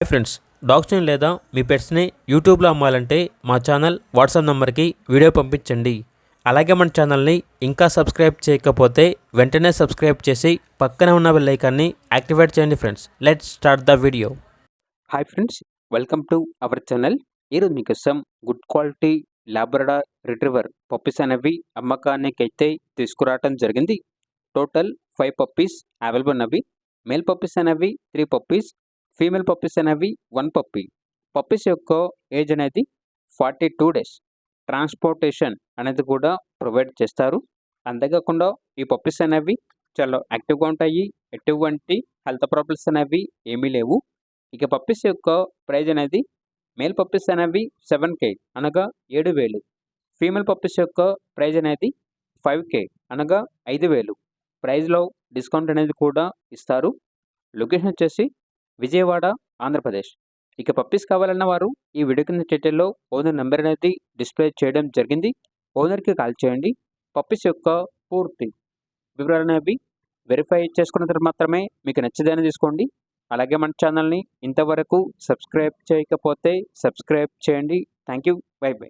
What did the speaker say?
Friends, డాగ్స్ని లేదా మీ పెట్స్ని యూట్యూబ్లో అమ్మాలంటే మా ఛానల్ వాట్సాప్ నెంబర్కి వీడియో పంపించండి. అలాగే మన ఛానల్ని ఇంకా సబ్స్క్రైబ్ చేయకపోతే వెంటనే సబ్స్క్రైబ్ చేసి పక్కనే ఉన్న బెల్ ఐకాన్ని యాక్టివేట్ చేయండి. Friends, let's start the video. Hi friends, welcome to our channel. ఈరోజు మీకోసం good quality Labrador retriever puppies అనేవి అమ్మకానికి అయితే తీసుకురావటం జరిగింది. టోటల్ 5 పప్పీస్ అవైలబుల్ ఉన్నవి. మేల్ పప్పీస్ అనేవి 3 పప్పీస్, ఫీమేల్ పప్పీస్ అనేవి 1 పప్పీ. పప్పీస్ యొక్క ఏజ్ అనేది 42 డేస్. ట్రాన్స్పోర్టేషన్ అనేది కూడా ప్రొవైడ్ చేస్తారు. అంతేకాకుండా ఈ పప్పీస్ అనేవి చాలా యాక్టివ్గా ఉంటాయి. ఎటువంటి హెల్త్ ప్రాబ్లమ్స్ అనేవి ఏమీ లేవు. ఇక పప్పీస్ యొక్క ప్రైజ్ అనేది మేల్ పప్పీస్ అనేవి 7K అనగా 7,000. ఫీమేల్ పప్పీస్ యొక్క ప్రైజ్ అనేది 5K అనగా 5,000. ప్రైజ్లో డిస్కౌంట్ అనేది కూడా ఇస్తారు. లొకేషన్ వచ్చేసి విజయవాడ, ఆంధ్రప్రదేశ్. ఇక పప్పీస్ కావాలన్న వారు ఈ వీడియో కింద టైటిల్లో ఓనర్ నెంబర్ అనేది డిస్ప్లే చేయడం జరిగింది. ఓనర్కి కాల్ చేయండి. పప్పీస్ యొక్క పూర్తి వివరాలు అనేవి వెరిఫై చేసుకున్న తర్వాత మాత్రమే మీకు నచ్చదని తీసుకోండి. అలాగే మన ఛానల్ని ఇంతవరకు సబ్స్క్రైబ్ చేయకపోతే సబ్స్క్రైబ్ చేయండి. Thank you. By by.